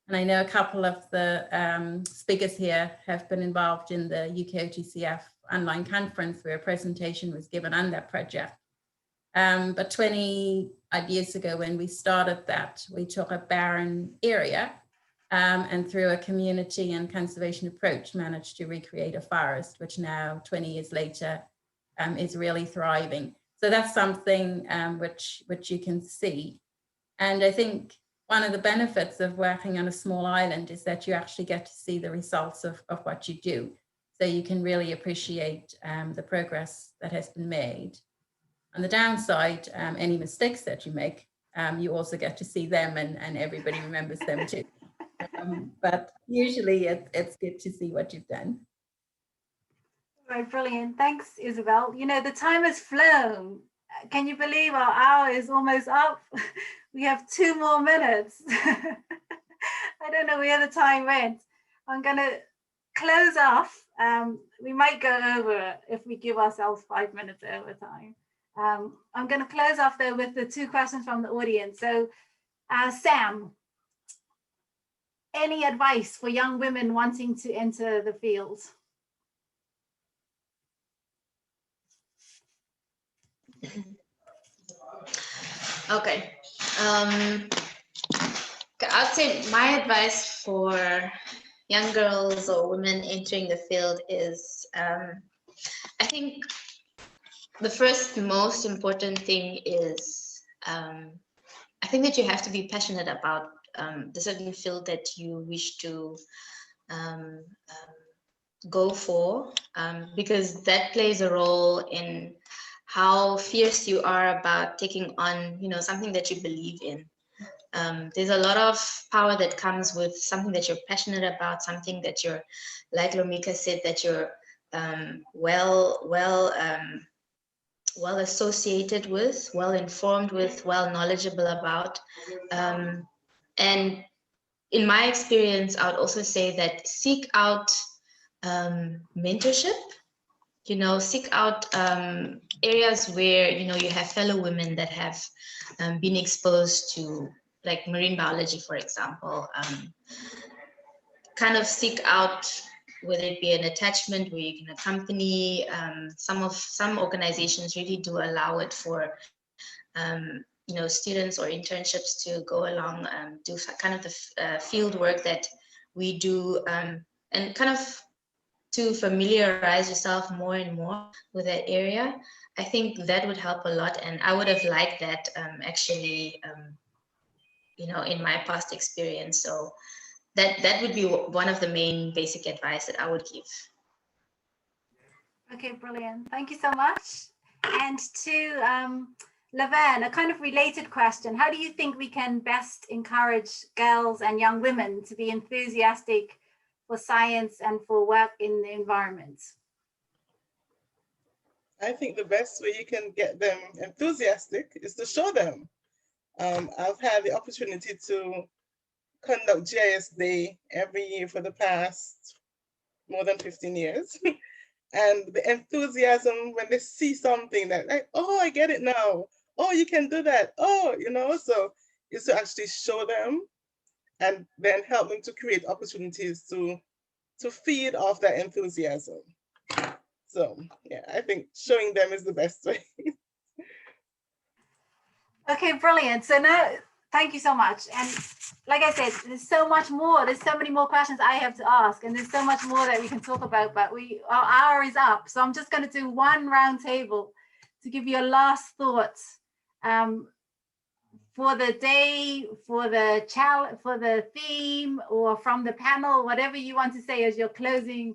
Speaker 2: And I know a couple of the speakers here have been involved in the UK OTCF online conference where a presentation was given on that project. But 20 odd years ago when we started that, we took a barren area and through a community and conservation approach managed to recreate a forest, which now 20 years later is really thriving. So that's something which you can see. And I think one of the benefits of working on a small island is that you actually get to see the results of what you do. So you can really appreciate the progress that has been made. On the downside, any mistakes that you make, you also get to see them and everybody remembers them too. But usually it's good to see what you've done.
Speaker 1: Right, brilliant. Thanks, Isabel. You know, the time has flown. Can you believe our hour is almost up? We have 2 more minutes. I don't know where the time went. I'm going to close off. We might go over if we give ourselves 5 minutes over time. I'm going to close off though with the 2 questions from the audience. So, Sam, any advice for young women wanting to enter the field?
Speaker 6: Okay. I'd say my advice for young girls or women entering the field is, I think the first most important thing is, I think that you have to be passionate about the certain field that you wish to go for, because that plays a role in how fierce you are about taking on, you know, something that you believe in. There's a lot of power that comes with something that you're passionate about, something that you're, like Lormeka said, that you're well associated with, well informed with, well knowledgeable about. And in my experience, I would also say that seek out mentorship, you know, seek out areas where, you know, you have fellow women that have been exposed to, like, marine biology, for example. Kind of seek out, whether it be an attachment where you can accompany. Some organizations really do allow it for you know, students or internships to go along, do kind of the field work that we do, and kind of to familiarize yourself more and more with that area. I think that would help a lot, and I would have liked that actually, you know, in my past experience. So that would be one of the main basic advice that I would give.
Speaker 1: Okay, brilliant. Thank you so much. And to Laverne, a kind of related question. How do you think we can best encourage girls and young women to be enthusiastic for science and for work in the environment?
Speaker 7: I think the best way you can get them enthusiastic is to show them. I've had the opportunity to conduct GIS Day every year for the past more than 15 years. And the enthusiasm when they see something that, like, oh, I get it now. Oh, you can do that. Oh, you know, so is to actually show them and then help them to create opportunities to feed off that enthusiasm. So yeah, I think showing them is the best way.
Speaker 1: Okay, brilliant. So now, thank you so much. And like I said, there's so much more. There's so many more questions I have to ask, and there's so much more that we can talk about, but our hour is up. So I'm just going to do one round table to give you a last thoughts for the day, for the challenge, for the theme, or from the panel, whatever you want to say as your closing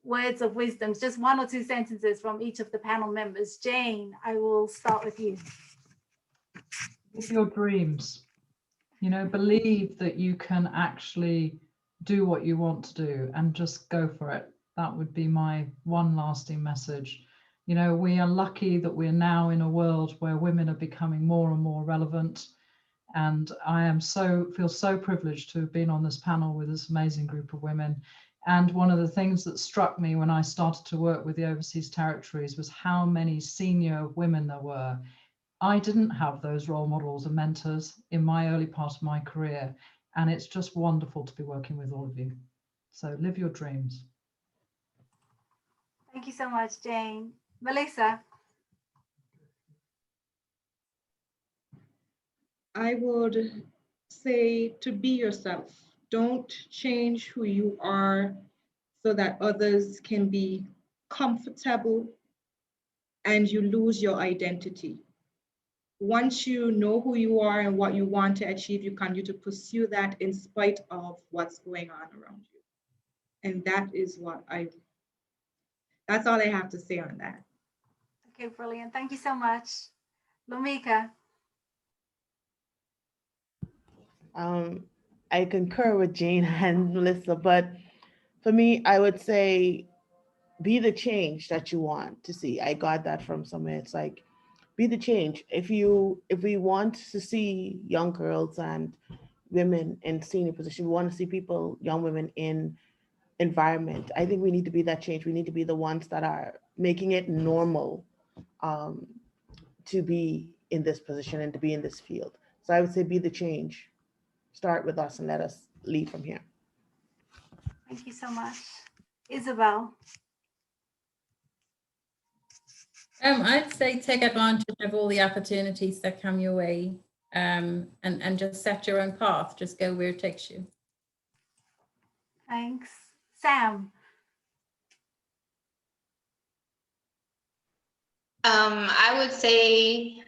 Speaker 1: words of wisdom. Just 1 or 2 sentences from each of the panel members. Jane, I will start with you.
Speaker 5: Live your dreams. You know, believe that you can actually do what you want to do and just go for it. That would be my one lasting message. You know, we are lucky that we're now in a world where women are becoming more and more relevant. And I feel so privileged to have been on this panel with this amazing group of women. And one of the things that struck me when I started to work with the overseas territories was how many senior women there were. I didn't have those role models and mentors in my early part of my career, and it's just wonderful to be working with all of you. So live your dreams.
Speaker 1: Thank you so much, Jane. Melissa.
Speaker 4: I would say to be yourself. Don't change who you are so that others can be comfortable and you lose your identity. Once you know who you are and what you want to achieve, you continue to pursue that in spite of what's going on around you. And that is that's all I have to say on that.
Speaker 1: Okay, brilliant. Thank you so much. Lormeka.
Speaker 3: I concur with Jane and Melissa, but for me, I would say be the change that you want to see. I got that from somewhere. It's like, be the change. If we want to see young girls and women in senior positions, we want to see young women in environment. I think we need to be that change. We need to be the ones that are making it normal to be in this position and to be in this field. So I would say be the change. Start with us and let us lead from here.
Speaker 1: Thank you so much. Isabel.
Speaker 2: I'd say take advantage of all the opportunities that come your way, and just set your own path. Just go where it takes you.
Speaker 1: Thanks. Sam.
Speaker 6: I would say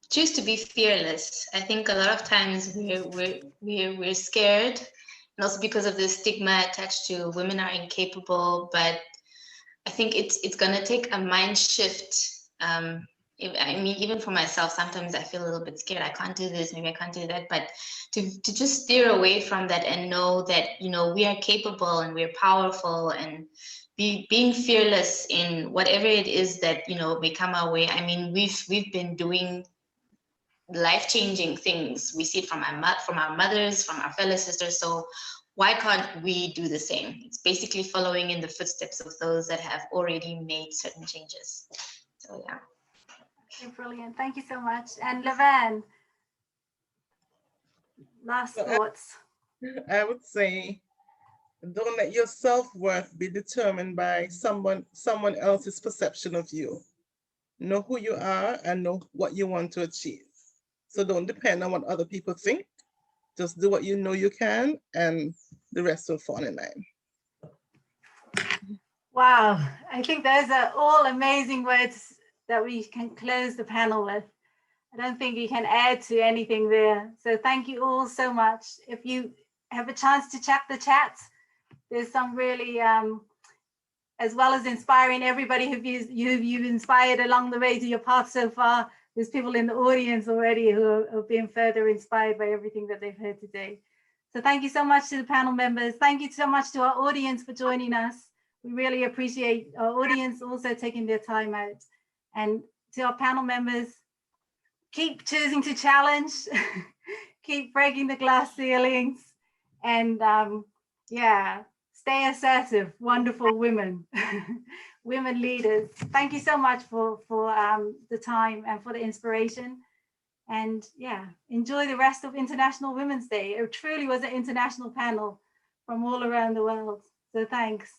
Speaker 6: choose to be fearless. I think a lot of times we're scared and also because of the stigma attached to women are incapable. But I think it's gonna take a mind shift. I mean, even for myself, sometimes I feel a little bit scared. I can't do this, maybe I can't do that. But to just steer away from that and know that, you know, we are capable and we're powerful, and being fearless in whatever it is that, you know, may come our way. I mean, we've been doing life-changing things. We see it from our mothers, from our fellow sisters. So why can't we do the same? It's basically following in the footsteps of those that have already made certain changes. So yeah.
Speaker 1: Okay, brilliant. Thank you so much. And Levan, last
Speaker 7: Well,
Speaker 1: thoughts.
Speaker 7: I would say, don't let your self-worth be determined by someone else's perception of you. Know who you are and know what you want to achieve. So don't depend on what other people think. Just do what you know you can, and the rest will fall in line.
Speaker 1: Wow, I think those are all amazing words that we can close the panel with. I don't think you can add to anything there. So thank you all so much. If you have a chance to check the chats, there's some really, as well as inspiring everybody you've inspired along the way to your path so far, there's people in the audience already who have been further inspired by everything that they've heard today. So thank you so much to the panel members. Thank you so much to our audience for joining us. We really appreciate our audience also taking their time out. And to our panel members, keep choosing to challenge, keep breaking the glass ceilings, and yeah, stay assertive, wonderful women, women leaders. Thank you so much for the time and for the inspiration. And yeah, enjoy the rest of International Women's Day. It truly was an international panel from all around the world. So thanks.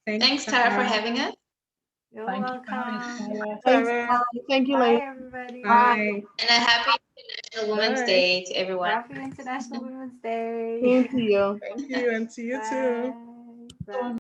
Speaker 6: Thanks, Tara, for having us.
Speaker 1: You're
Speaker 5: Thank you
Speaker 1: welcome.
Speaker 5: for having us.
Speaker 3: Thanks.
Speaker 7: Bye.
Speaker 3: Thank you,
Speaker 1: Bye,
Speaker 3: ladies.
Speaker 1: everybody.
Speaker 4: Bye.
Speaker 6: And a happy International Women's
Speaker 7: Bye.
Speaker 6: Day to everyone.
Speaker 1: Happy International Women's Day.
Speaker 3: Same to you.
Speaker 7: Thank you, and to you too.
Speaker 1: Bye. Bye.